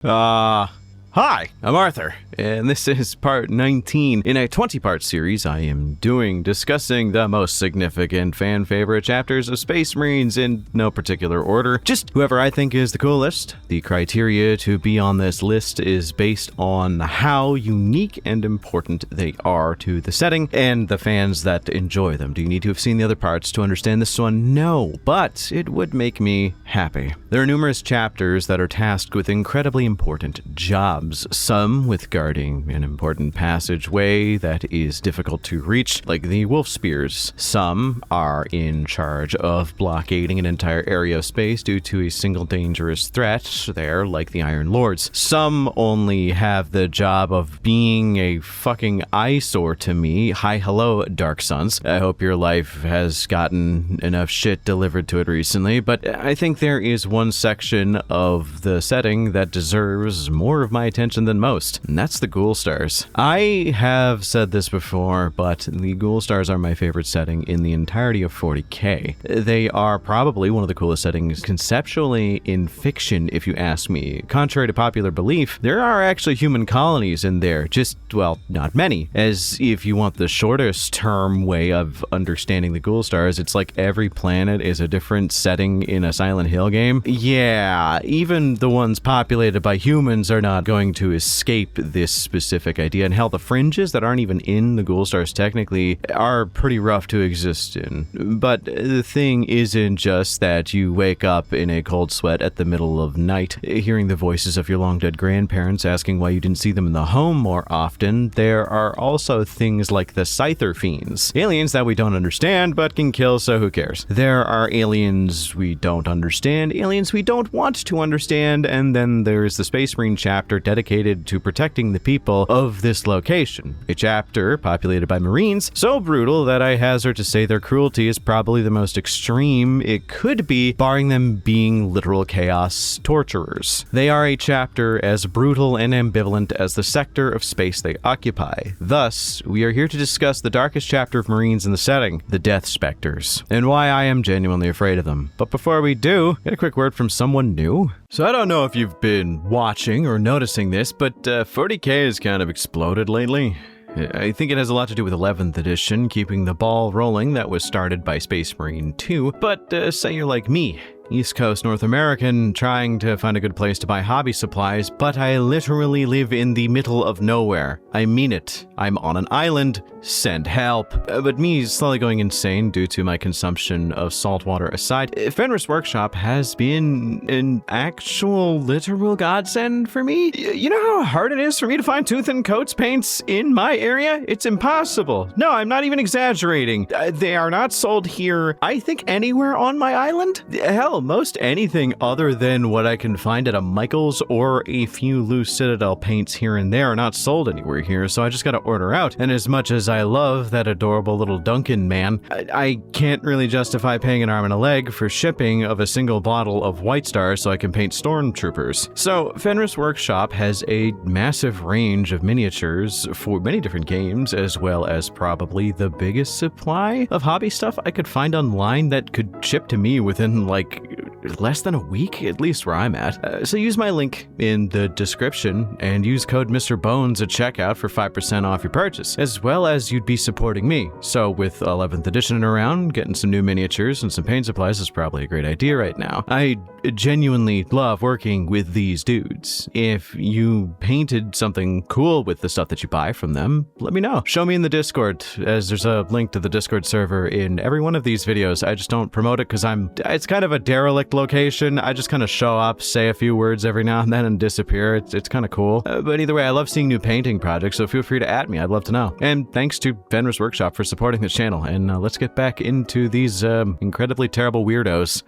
Hi, I'm Arthur, and this is part 19 in a 20-part series I am doing discussing the most significant fan favorite chapters of Space Marines in no particular order, just whoever I think is the coolest. The criteria to be on this list is based on how unique and important they are to the setting and the fans that enjoy them. Do you need to have seen the other parts to understand this one? No, but it would make me happy. There are numerous chapters that are tasked with incredibly important jobs. Some with guarding an important passageway that is difficult to reach, like the wolf spears. Some are in charge of blockading an entire area of space due to a single dangerous threat there, like the Iron Lords. Some only have the job of being a fucking eyesore to me. Hi, hello, Dark Suns. I hope your life has gotten enough shit delivered to it recently, but I think there is one section of the setting that deserves more of my attention than most, and that's the Ghoul Stars. I have said this before, but the Ghoul Stars are my favorite setting in the entirety of 40k. They are probably one of the coolest settings conceptually in fiction, if you ask me. Contrary to popular belief, there are actually human colonies in there, just, well, not many. As if you want the shortest term way of understanding the Ghoul Stars, it's like every planet is a different setting in a Silent Hill game. Yeah, even the ones populated by humans are not going to escape this specific idea, and hell, the fringes that aren't even in the Ghoul Stars technically are pretty rough to exist in. But the thing isn't just that you wake up in a cold sweat at the middle of night, hearing the voices of your long-dead grandparents asking why you didn't see them in the home more often. There are also things like the Scyther Fiends, aliens that we don't understand but can kill, so who cares? There are aliens we don't understand, aliens we don't want to understand, and then there's the Space Marine chapter dedicated to protecting the people of this location. A chapter populated by Marines so brutal that I hazard to say their cruelty is probably the most extreme it could be, barring them being literal chaos torturers. They are a chapter as brutal and ambivalent as the sector of space they occupy. Thus, we are here to discuss the darkest chapter of Marines in the setting, the Death Specters, and why I am genuinely afraid of them. But before we do, get a quick word from someone new. So I don't know if you've been watching or noticing this, but 40k has kind of exploded lately. I think it has a lot to do with 11th edition, keeping the ball rolling that was started by Space Marine 2, but say you're like me, East Coast North American, trying to find a good place to buy hobby supplies, but I literally live in the middle of nowhere. I mean it. I'm on an island. Send help. But me slowly going insane due to my consumption of salt water aside, Fenris Workshop has been an actual literal godsend for me. You know how hard it is for me to find tooth and coats paints in my area? It's impossible. No, I'm not even exaggerating. They are not sold here, I think, anywhere on my island. Hell, most anything other than what I can find at a Michael's or a few loose Citadel paints here and there are not sold anywhere here, so I just gotta order out. And as much as I love that adorable little Duncan man, I can't really justify paying an arm and a leg for shipping of a single bottle of White Star so I can paint stormtroopers. So Fenris Workshop has a massive range of miniatures for many different games, as well as probably the biggest supply of hobby stuff I could find online that could ship to me within like less than a week, at least where I'm at. So use my link in the description and use code Mr. Bones at checkout for 5% off your purchase, as well as you'd be supporting me. So with 11th edition around, getting some new miniatures and some paint supplies is probably a great idea right now. I genuinely love working with these dudes. If you painted something cool with the stuff that you buy from them, let me know. Show me in the Discord, as there's a link to the Discord server in every one of these videos. I just don't promote it because it's kind of a derelict location. I just kind of show up, say a few words every now and then and disappear. It's kind of cool. But either way, I love seeing new painting projects, so feel free to add me. I'd love to know. And thanks to Fenris Workshop for supporting the channel. And let's get back into these incredibly terrible weirdos.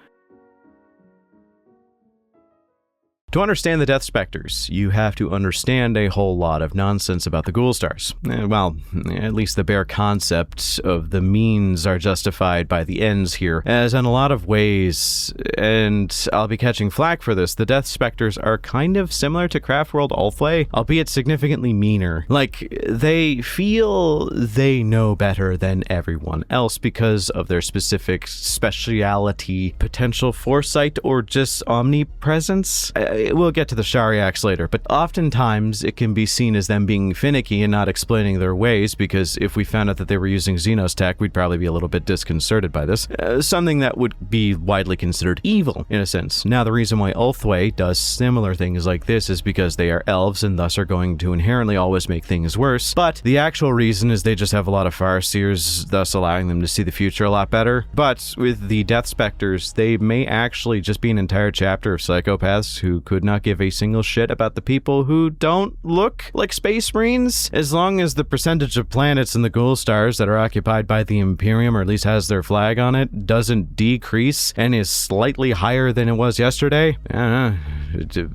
To understand the Death Specters, you have to understand a whole lot of nonsense about the Ghoul Stars. Well, at least the bare concept of the means are justified by the ends here, as in a lot of ways, and I'll be catching flack for this, the Death Specters are kind of similar to Craftworld Ulthlay, albeit significantly meaner. Like, they feel they know better than everyone else because of their specific speciality, potential foresight, or just omnipresence. we'll get to the Shariaks later, but oftentimes it can be seen as them being finicky and not explaining their ways, because if we found out that they were using Xenos tech, we'd probably be a little bit disconcerted by this. Something that would be widely considered evil, in a sense. Now, the reason why Ulthwé does similar things like this is because they are elves and thus are going to inherently always make things worse, but the actual reason is they just have a lot of Farseers, thus allowing them to see the future a lot better. But with the Death Specters, they may actually just be an entire chapter of psychopaths who could not give a single shit about the people who don't look like Space Marines, as long as the percentage of planets in the Ghoul Stars that are occupied by the Imperium, or at least has their flag on it, doesn't decrease and is slightly higher than it was yesterday. I don't know.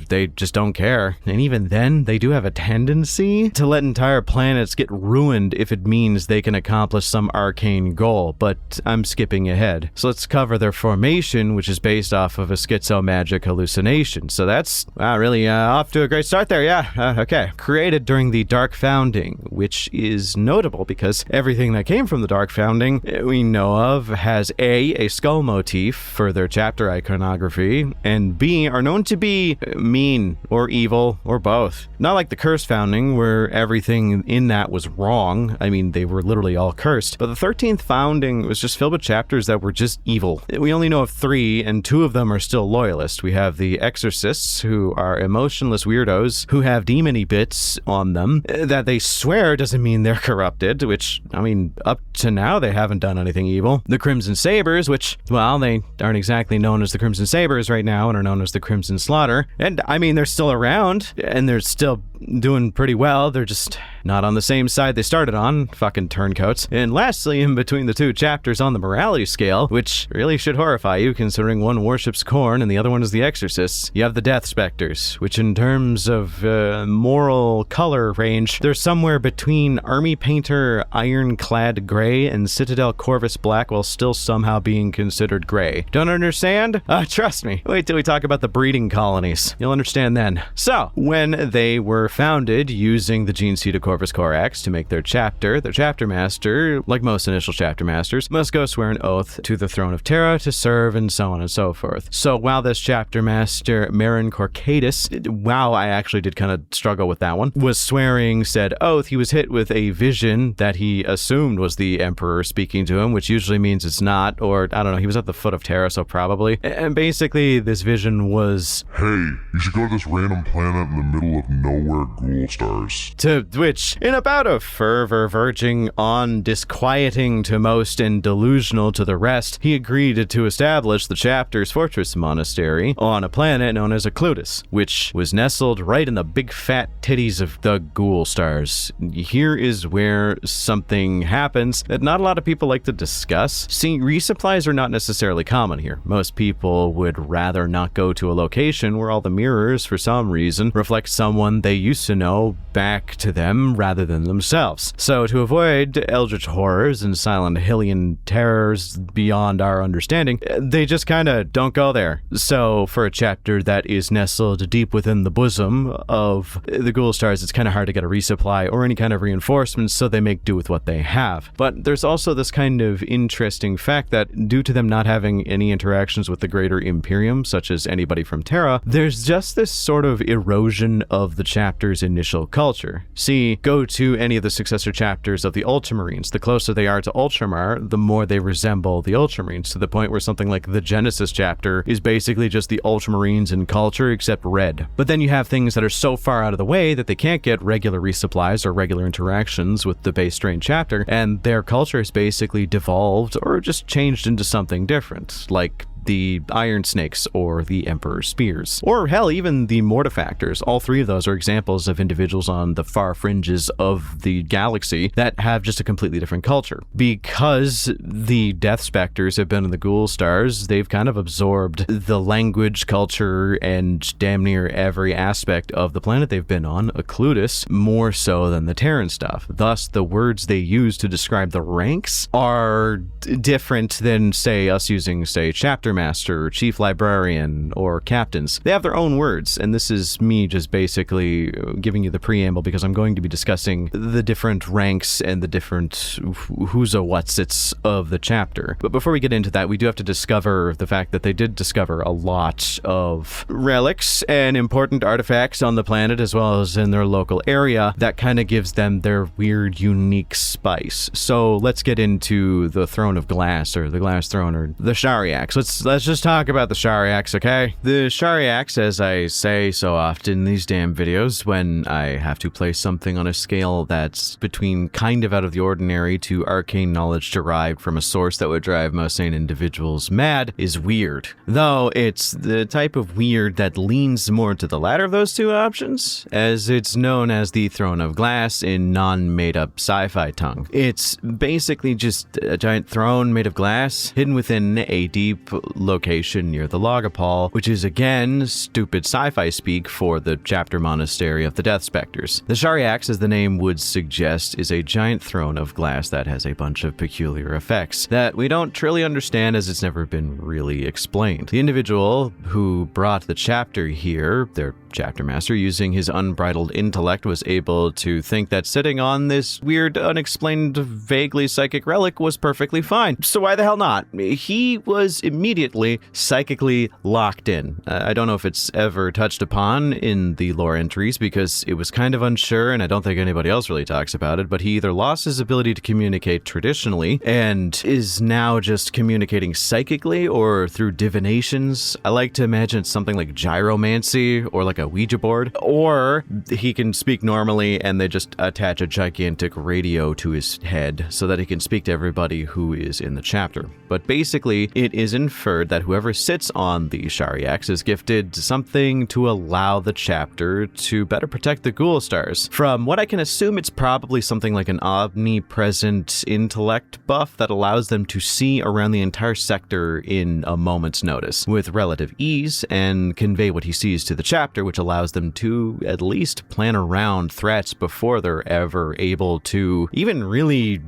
They just don't care. And even then, they do have a tendency to let entire planets get ruined if it means they can accomplish some arcane goal, but I'm skipping ahead. So let's cover their formation, which is based off of a schizo-magic hallucination. So that's really off to a great start there, yeah. Okay. Created during the Dark Founding, which is notable because everything that came from the Dark Founding we know of has A skull motif for their chapter iconography, and B, are known to be mean or evil or both. Not like the Cursed Founding, where everything in that was wrong. I mean, they were literally all cursed. But the 13th Founding was just filled with chapters that were just evil. We only know of 3, and 2 of them are still loyalist. We have the Exorcists, who are emotionless weirdos who have demony bits on them. That they swear doesn't mean they're corrupted, which, I mean, up to now they haven't done anything evil. The Crimson Sabers, which, well, they aren't exactly known as the Crimson Sabers right now and are known as the Crimson Slaughter. And I mean, they're still around and they're still doing pretty well. They're just not on the same side they started on, fucking turncoats. And lastly, in between the 2 chapters on the morality scale, which really should horrify you considering one worships Khorne and the other one is the Exorcists, you have the Death Specters, which in terms of moral color range, they're somewhere between Army Painter Ironclad Gray and Citadel Corvus Black, while still somehow being considered gray. Don't understand? Trust me. Wait till we talk about the breeding colonies. You'll understand then. So, when they were founded using the Gene Seed of Corvus Corax to make their chapter master, like most initial chapter masters, must go swear an oath to the throne of Terra to serve, and so on and so forth. So while this chapter master, Marin Corcatus, wow, I actually did kind of struggle with that one, was swearing said oath, he was hit with a vision that he assumed was the Emperor speaking to him, which usually means it's not, or I don't know, he was at the foot of Terra, so probably. And basically, this vision was, hey, you should go to this random planet in the middle of nowhere, Ghoul Stars. To which, in about a fervor verging on disquieting to most and delusional to the rest, he agreed to establish the chapter's fortress monastery on a planet known as Occludus, which was nestled right in the big fat titties of the Ghoul Stars. Here is where something happens that not a lot of people like to discuss. See, resupplies are not necessarily common here. Most people would rather not go to a location where all the mirrors, for some reason, reflect someone they used to know back to them rather than themselves. So to avoid eldritch horrors and silent Hylian terrors beyond our understanding, they just kinda don't go there. So for a chapter that is nestled deep within the bosom of the Ghoul Stars, it's kinda hard to get a resupply or any kind of reinforcements, so they make do with what they have. But there's also this kind of interesting fact that due to them not having any interactions with the greater Imperium, such as anybody from Terra, there's just this sort of erosion of the chapter's initial culture. See, go to any of the successor chapters of the Ultramarines. The closer they are to Ultramar, the more they resemble the Ultramarines, to the point where something like the Genesis chapter is basically just the Ultramarines in culture, except red. But then you have things that are so far out of the way that they can't get regular resupplies or regular interactions with the base strain chapter, and their culture is basically devolved or just changed into something different, like the Iron Snakes or the Emperor's Spears. Or hell, even the Mortifactors. All 3 of those are examples of individuals on the far fringes of the galaxy that have just a completely different culture. Because the Death Specters have been in the Ghoul Stars, they've kind of absorbed the language, culture, and damn near every aspect of the planet they've been on, Occludus, more so than the Terran stuff. Thus, the words they use to describe the ranks are different than, say, us using, say, chapter chapter master, chief librarian, or captains. They have their own words, and this is me just basically giving you the preamble because I'm going to be discussing the different ranks and the different who's a what's-its of the chapter. But before we get into that, we do have to discover the fact that they did discover a lot of relics and important artifacts on the planet as well as in their local area that kind of gives them their weird, unique spice. So let's get into the Throne of Glass, or the Glass Throne, or the Shariax. Let's just talk about the Shariax, okay? The Shariax, as I say so often in these damn videos, when I have to place something on a scale that's between kind of out of the ordinary to arcane knowledge derived from a source that would drive most sane individuals mad, is weird. Though it's the type of weird that leans more to the latter of those two options, as it's known as the Throne of Glass in non-made-up sci-fi tongue. It's basically just a giant throne made of glass, hidden within a deep location near the Logopol, which is again stupid sci-fi speak for the chapter monastery of the Death Specters. The Shariax, as the name would suggest, is a giant throne of glass that has a bunch of peculiar effects that we don't truly understand, as it's never been really explained. The individual who brought the chapter here, their chapter master, using his unbridled intellect, was able to think that sitting on this weird, unexplained, vaguely psychic relic was perfectly fine. So why the hell not? He was immediately psychically locked in. I don't know if it's ever touched upon in the lore entries because it was kind of unsure, and I don't think anybody else really talks about it, but he either lost his ability to communicate traditionally and is now just communicating psychically or through divinations. I like to imagine it's something like gyromancy or like a Ouija board, or he can speak normally and they just attach a gigantic radio to his head so that he can speak to everybody who is in the chapter. But basically, it is inferred that whoever sits on the Shariax is gifted something to allow the chapter to better protect the Ghoul Stars. From what I can assume, it's probably something like an omnipresent intellect buff that allows them to see around the entire sector in a moment's notice with relative ease and convey what he sees to the chapter, which allows them to at least plan around threats before they're ever able to even really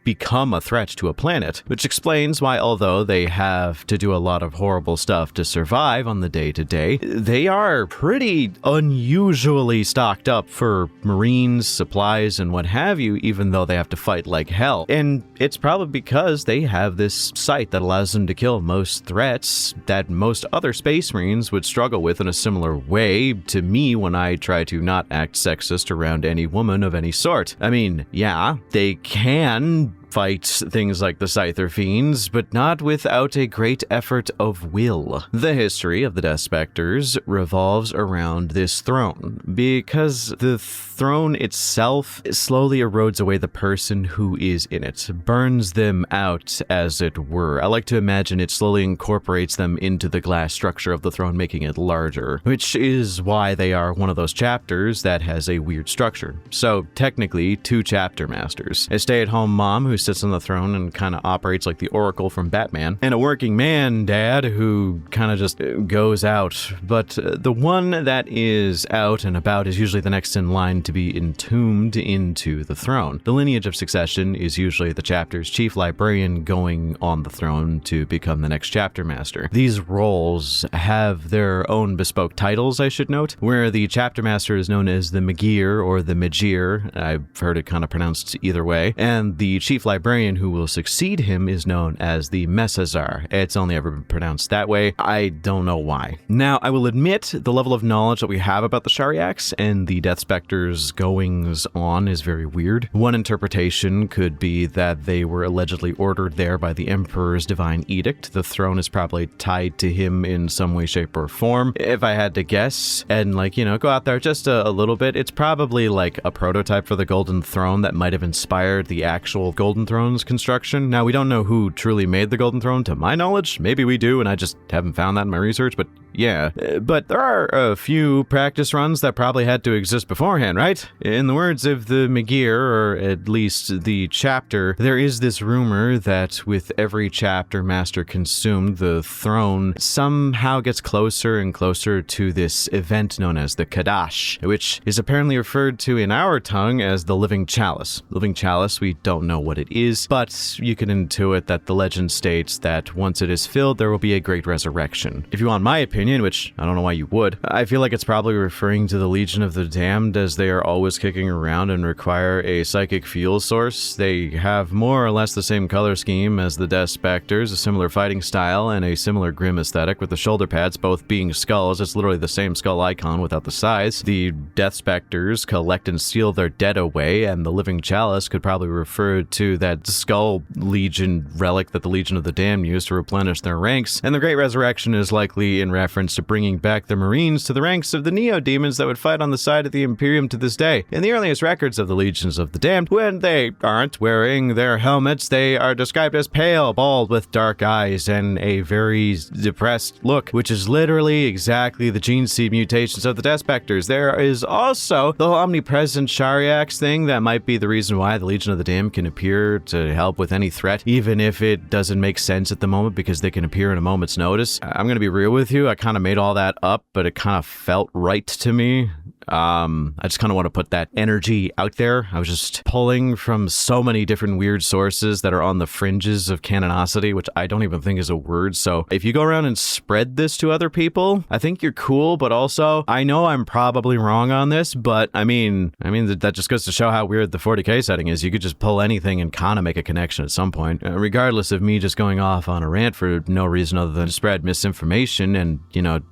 become a threat to a planet, which explains why, although they have to do a lot of horrible stuff to survive on the day-to-day, they are pretty unusually stocked up for Marines, supplies, and what have you, even though they have to fight like hell. And it's probably because they have this sight that allows them to kill most threats that most other Space Marines would struggle with in a similar way to me when I try to not act sexist around any woman of any sort. I mean, yeah, they can fight things like the Scyther Fiends, but not without a great effort of will. The history of the Death Specters revolves around this throne, because the throne itself slowly erodes away the person who is in it, burns them out, as it were. I like to imagine it slowly incorporates them into the glass structure of the throne, making it larger, which is why they are one of those chapters that has a weird structure. So technically, two chapter masters. A stay-at-home mom who sits on the throne and kind of operates like the Oracle from Batman, and a working man dad who kind of just goes out. But the one that is out and about is usually the next in line to be entombed into the throne. The lineage of succession is usually the chapter's chief librarian going on the throne to become the next chapter master. These roles have their own bespoke titles, I should note, where the chapter master is known as the Magir or the Magir. I've heard it kind of pronounced either way, and the chief librarian who will succeed him is known as the Messazar. It's only ever been pronounced that way. I don't know why. Now, I will admit the level of knowledge that we have about the Shariax and the Death Specters' goings on is very weird. One interpretation could be that they were allegedly ordered there by the Emperor's divine edict. The throne is probably tied to him in some way, shape, or form. If I had to guess, and go out there just a little bit, it's probably like a prototype for the Golden Throne that might have inspired the actual Golden Throne's construction. Now, we don't know who truly made the Golden Throne, to my knowledge. Maybe we do, and I just haven't found that in my research, but Yeah, but there are a few practice runs that probably had to exist beforehand, right? In the words of the McGear, or at least the chapter, there is this rumor that with every chapter Master consumed, the throne somehow gets closer and closer to this event known as the Kadash, which is apparently referred to in our tongue as the Living Chalice. Living Chalice, we don't know what it is, but you can intuit that the legend states that once it is filled, there will be a great resurrection. If you want my opinion, which I don't know why you would, I feel like it's probably referring to the Legion of the Damned, as they are always kicking around and require a psychic fuel source. They have more or less the same color scheme as the Death Specters, a similar fighting style, and a similar grim aesthetic, with the shoulder pads both being skulls. It's literally the same skull icon without the size. The Death Specters collect and steal their dead away, and the Living Chalice could probably refer to that skull legion relic that the Legion of the Damned used to replenish their ranks, and the Great Resurrection is likely in reference to bringing back the Marines to the ranks of the Neo-Demons that would fight on the side of the Imperium to this day. In the earliest records of the Legions of the Damned, when they aren't wearing their helmets, they are described as pale, bald, with dark eyes, and a very depressed look, which is literally exactly the gene seed mutations of the Death Specters. There is also the whole omnipresent Shariax thing that might be the reason why the Legion of the Damned can appear to help with any threat, even if it doesn't make sense at the moment, because they can appear in a moment's notice. I'm going to be real with you, I kind of made all that up, but it kind of felt right to me. I just kind of want to put that energy out there. I was just pulling from so many different weird sources that are on the fringes of canonicity, which I don't even think is a word. So if you go around and spread this to other people, I think you're cool, but also I know I'm probably wrong on this, but I mean that just goes to show how weird the 40K setting is. You could just pull anything and kind of make a connection at some point, regardless of me just going off on a rant for no reason other than to spread misinformation and,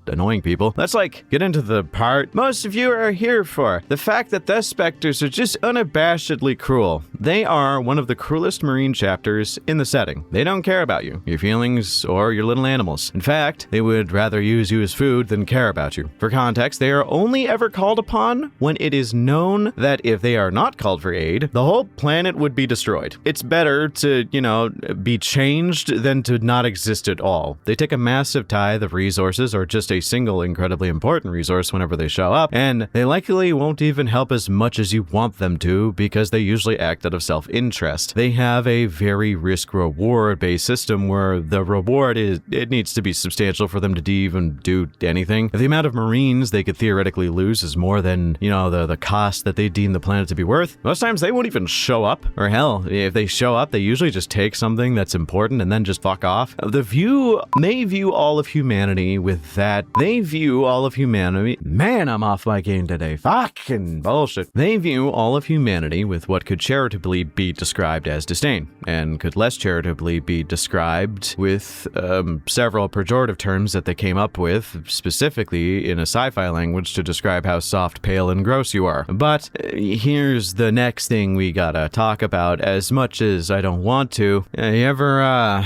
annoying people. Let's get into the part most of you are here for. The fact that Death Specters are just unabashedly cruel. They are one of the cruelest Marine chapters in the setting. They don't care about you, your feelings, or your little animals. In fact, they would rather use you as food than care about you. For context, they are only ever called upon when it is known that if they are not called for aid, the whole planet would be destroyed. It's better to, be changed than to not exist at all. They take a massive tithe of resources, or just a single incredibly important resource whenever they show up, and they likely won't even help as much as you want them to, because they usually act out of self-interest. They have a very risk-reward based system where the reward it needs to be substantial for them to even do anything. If the amount of Marines they could theoretically lose is more than, the cost that they deem the planet to be worth, most times they won't even show up. Or hell, if they show up, they usually just take something that's important and then just fuck off. They view all of humanity with that. They view all of humanity. Man, I'm off my game today. Fucking bullshit. They view all of humanity with what could charitably be described as disdain, and could less charitably be described with several pejorative terms that they came up with, specifically in a sci-fi language, to describe how soft, pale, and gross you are. But here's the next thing we gotta talk about, as much as I don't want to. You ever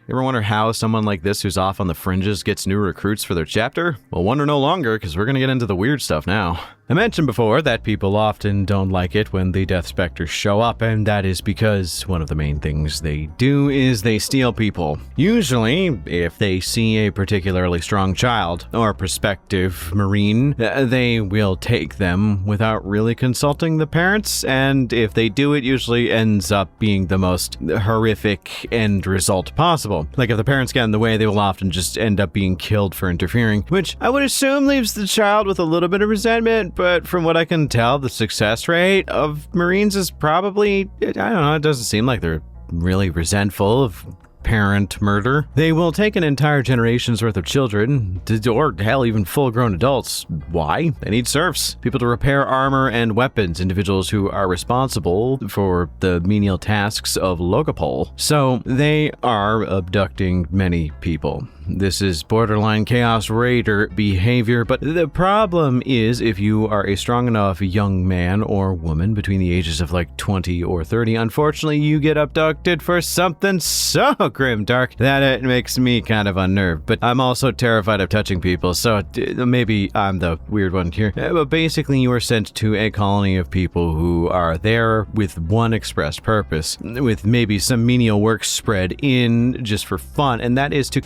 wonder how someone like this who's off on the fringes gets new recruits for their chapter? Well, wonder no longer, because we're gonna get into the weird stuff now. I mentioned before that people often don't like it when the Death Specters show up, and that is because one of the main things they do is they steal people. Usually, if they see a particularly strong child or prospective Marine, they will take them without really consulting the parents, and if they do, it usually ends up being the most horrific end result possible. Like if the parents get in the way, they will often just end up being killed for interfering, which I would assume leaves the child with a little bit of resentment. But from what I can tell, the success rate of Marines is probably, I don't know, it doesn't seem like they're really resentful of parent murder. They will take an entire generation's worth of children, or hell, even full-grown adults. Why? They need serfs, people to repair armor and weapons, individuals who are responsible for the menial tasks of Logopol. So they are abducting many people. This is borderline Chaos Raider behavior, but the problem is if you are a strong enough young man or woman between the ages of 20 or 30, unfortunately you get abducted for something so grimdark that it makes me kind of unnerved. But I'm also terrified of touching people, so maybe I'm the weird one here. But basically you are sent to a colony of people who are there with one express purpose, with maybe some menial work spread in just for fun, and that is to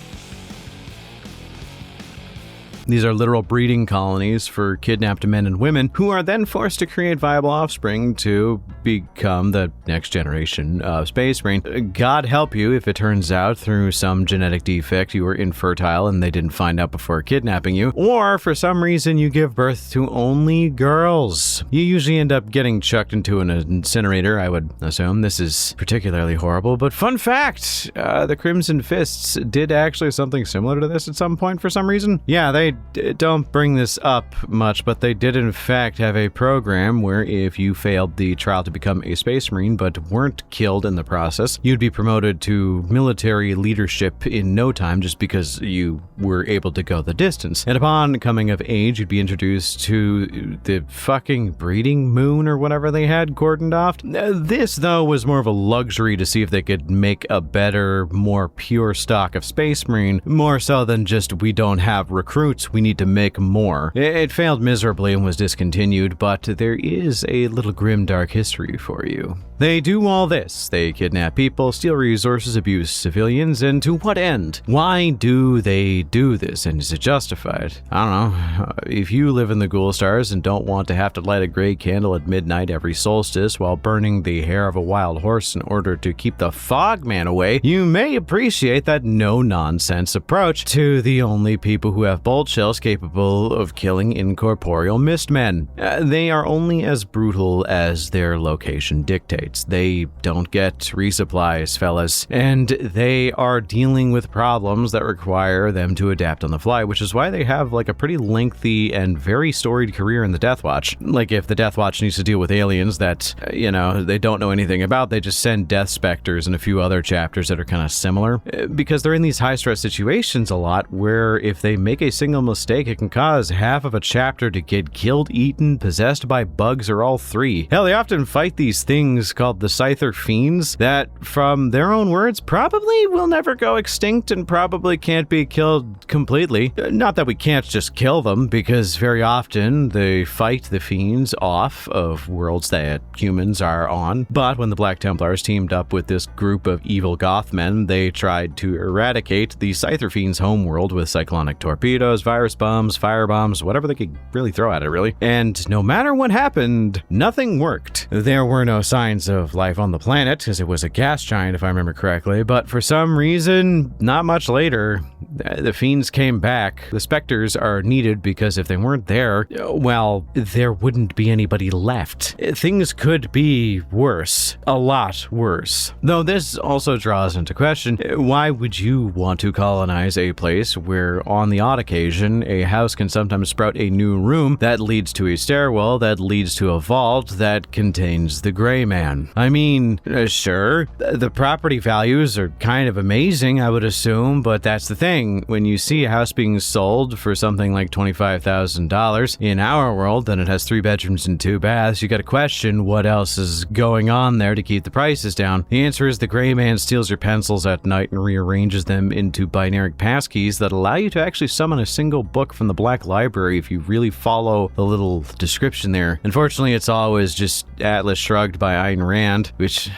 These are literal breeding colonies for kidnapped men and women who are then forced to create viable offspring to become the next generation of Space Marine. God help you if it turns out through some genetic defect you were infertile and they didn't find out before kidnapping you, or for some reason you give birth to only girls. You usually end up getting chucked into an incinerator, I would assume. This is particularly horrible, but fun fact, the Crimson Fists did actually something similar to this at some point for some reason. Yeah, they don't bring this up much, but they did in fact have a program where if you failed the trial to become a Space Marine but weren't killed in the process, you'd be promoted to military leadership in no time just because you were able to go the distance. And upon coming of age, you'd be introduced to the fucking breeding moon or whatever they had cordoned off. This, though, was more of a luxury to see if they could make a better, more pure stock of Space Marine, more so than just we don't have recruits, we need to make more. It failed miserably and was discontinued, but there is a little grim dark history for you. They do all this. They kidnap people, steal resources, abuse civilians, and to what end? Why do they do this, and is it justified? I don't know. If you live in the Ghoul Stars and don't want to have to light a gray candle at midnight every solstice while burning the hair of a wild horse in order to keep the Fogman away, you may appreciate that no-nonsense approach to the only people who have bolt shells capable of killing incorporeal mistmen. They are only as brutal as their location dictates. They don't get resupplies, fellas, and they are dealing with problems that require them to adapt on the fly, which is why they have like a pretty lengthy and very storied career in the Death Watch. Like if the Death Watch needs to deal with aliens that, they don't know anything about, they just send Death Specters and a few other chapters that are kind of similar, because they're in these high-stress situations a lot where if they make a single mistake, it can cause half of a chapter to get killed, eaten, possessed by bugs, or all three. Hell, they often fight these things called the Scyther Fiends that, from their own words, probably will never go extinct and probably can't be killed completely. Not that we can't just kill them, because very often they fight the Fiends off of worlds that humans are on. But when the Black Templars teamed up with this group of evil Gothmen, they tried to eradicate the Scyther Fiends' homeworld with cyclonic torpedoes, virus bombs, fire bombs, whatever they could really throw at it, really. And no matter what happened, nothing worked. There were no signs of life on the planet, as it was a gas giant, if I remember correctly, but for some reason, not much later, the Fiends came back. The Spectres are needed because if they weren't there, well, there wouldn't be anybody left. Things could be worse. A lot worse. Though this also draws into question, why would you want to colonize a place where, on the odd occasion, a house can sometimes sprout a new room that leads to a stairwell that leads to a vault that contains the Gray Man? I mean, sure, the property values are kind of amazing, I would assume, but that's the thing. When you see a house being sold for something like $25,000 in our world, and it has 3 bedrooms and 2 baths, you gotta question what else is going on there to keep the prices down. The answer is the Gray Man steals your pencils at night and rearranges them into binary passkeys that allow you to actually summon a single book from the Black Library if you really follow the little description there. Unfortunately, it's always just Atlas Shrugged by Ayn Rand, which,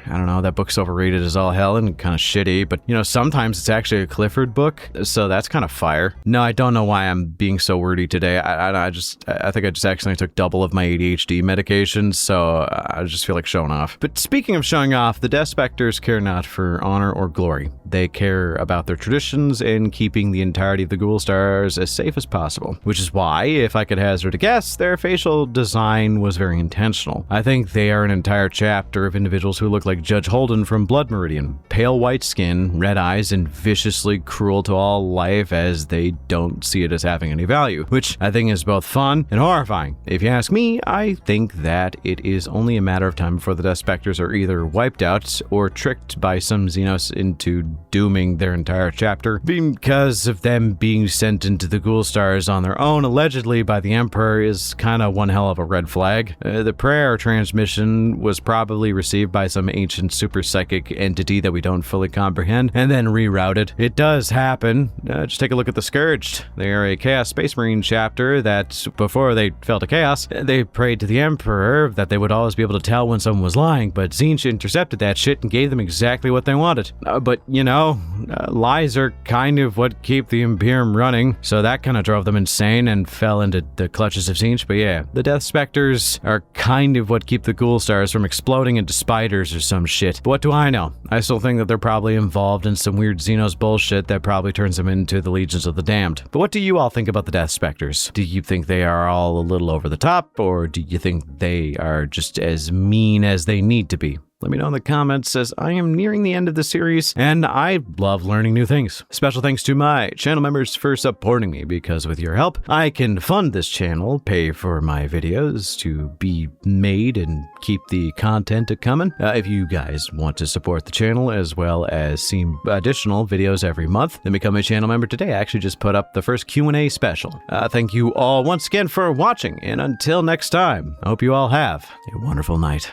I don't know, that book's overrated as all hell and kind of shitty, but sometimes it's actually a Clifford book, so that's kind of fire. No, I don't know why I'm being so wordy today. I think I just accidentally took double of my ADHD medication, so I just feel like showing off. But speaking of showing off, the Death Specters care not for honor or glory. They care about their traditions and keeping the entirety of the Ghoul Stars as safe as possible, which is why, if I could hazard a guess, their facial design was very intentional. I think they are an entire chapter of individuals who look like Judge Holden from Blood Meridian. Pale white skin, red eyes, and viciously cruel to all life as they don't see it as having any value, which I think is both fun and horrifying. If you ask me, I think that it is only a matter of time before the Death Specters are either wiped out or tricked by some Xenos into dooming their entire chapter because of them being sent into the Ghoul Stars on their own, allegedly by the Emperor, is kind of one hell of a red flag. The prayer transmission was probably received by some ancient super psychic entity that we don't fully comprehend and then rerouted. It does happen. Just take a look at the Scourged. They are a Chaos Space Marine chapter that, before they fell to chaos, they prayed to the Emperor that they would always be able to tell when someone was lying, but Tzeentch intercepted that shit and gave them exactly what they wanted. But, lies are kind of what keep the Imperium running, so that kind of drove them insane and fell into the clutches of Tzeentch. But yeah, the Death Specters are kind of what keep the Ghoul Stars from exploding into spiders or some shit. But what do I know? I still think that they're probably involved in some weird Xenos bullshit that probably turns them into the Legions of the Damned. But what do you all think about the Death Specters? Do you think they are all a little over the top, or do you think they are just as mean as they need to be? Let me know in the comments, as I am nearing the end of the series, and I love learning new things. Special thanks to my channel members for supporting me, because with your help, I can fund this channel, pay for my videos to be made, and keep the content coming. If you guys want to support the channel, as well as see additional videos every month, then become a channel member today. I actually just put up the first Q&A special. Thank you all once again for watching, and until next time, I hope you all have a wonderful night.